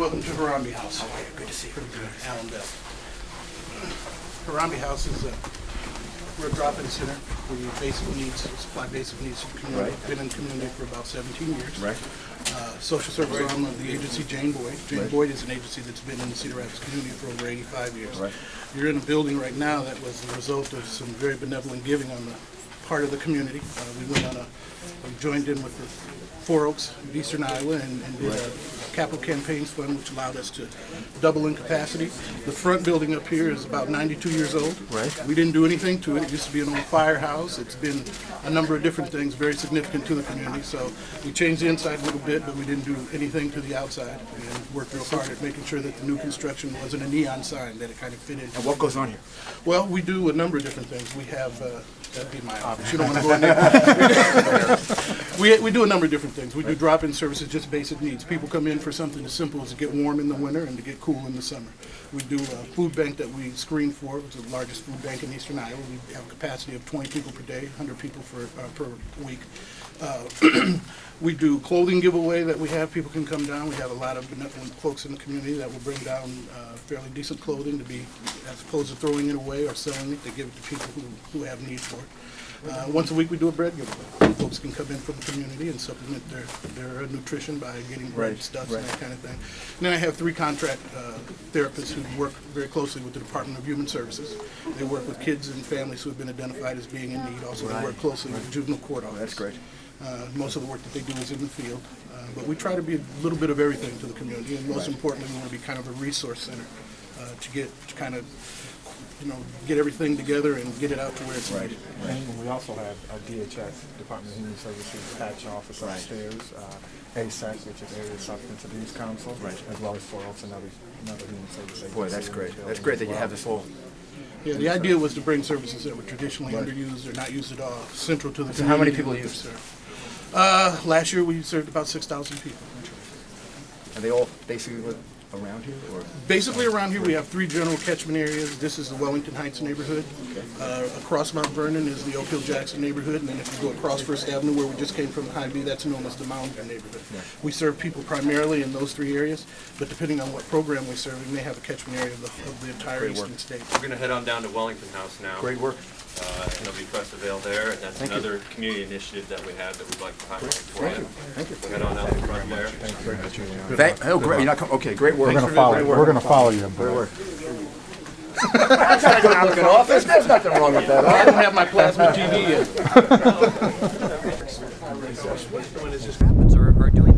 welcome to Harambe House. Good to see you. Alan Bell. Harambe House is we're a drop-in center. We supply basic needs to the community. Right. Been in the community for about 17 years. Right. Social service arm of the agency Jane Boyd. Jane Boyd is an agency that's been in the Cedar Rapids community for over 85 years. Right. You're in a building right now that was the result of some very benevolent giving on the part of the community. We joined in with the Four Oaks, Eastern Iowa, and did a capital campaigns fund, which allowed us to double in capacity. The front building up here is about 92 years old. Right. We didn't do anything to it. It used to be an old firehouse. It's been a number of different things, very significant to the community. So we changed the inside a little bit, but we didn't do anything to the outside. And worked real hard at making sure that the new construction wasn't a neon sign, that it kind of fit in. And what goes on here? Well, we do a number of different things. We have, that'd be my office. You don't want to go in there. We do a number of different things. We do drop-in services, just basic needs. People come in for something as simple as to get warm in the winter and to get cool in the summer. We do a food bank that we screen for. It's the largest food bank in Eastern Iowa. We have a capacity of 20 people per day, 100 people per week. We do clothing giveaway that we have. People can come down. We have a lot of benevolent folks in the community that will bring down fairly decent clothing to be, as opposed to throwing it away or selling it, they give it to people who have need for it. Once a week we do a bread giveaway. Folks can come in from the community and supplement their nutrition by getting bread stuffs and that kind of thing. And then I have 3 contract therapists who work very closely with the Department of Human Services. They work with kids and families who have been identified as being in need. Also, they work closely with the juvenile court office. That's great. Most of the work that they do is in the field. But we try to be a little bit of everything to the community, and most importantly, we want to be kind of a resource center to kind of get everything together and get it out to where it's needed. And we also have a DHS, Department of Human Services, patch office upstairs, ASAC, which is Area Substance Abuse Council, as well as Four Oaks, another human service agency. Boy, that's great. That's great that you have this whole. Yeah, the idea was to bring services that were traditionally underused or not used at all, central to the community. So how many people you serve? Last year we served about 6,000 people. Are they all basically around here, or? Basically around here we have 3 general catchment areas. This is the Wellington Heights neighborhood. Across Mount Vernon is the Oak Hill Jackson neighborhood, and then if you go across First Avenue where we just came from Hy-Vee, that's known as the Mountain neighborhood. We serve people primarily in those 3 areas, but depending on what program we serve, we may have a catchment area of the entire eastern state. We're going to head on down to Wellington House now. Great work. There'll be Crestavale there, and that's another community initiative that we have that we'd like to highlight for you. Thank you. So head on out the front there. Thank you very much. Oh, great. You're not okay, great work. We're going to follow you. Great work. That's not a good looking office. There's nothing wrong with that. I don't have my plasma TV yet. Happens or doing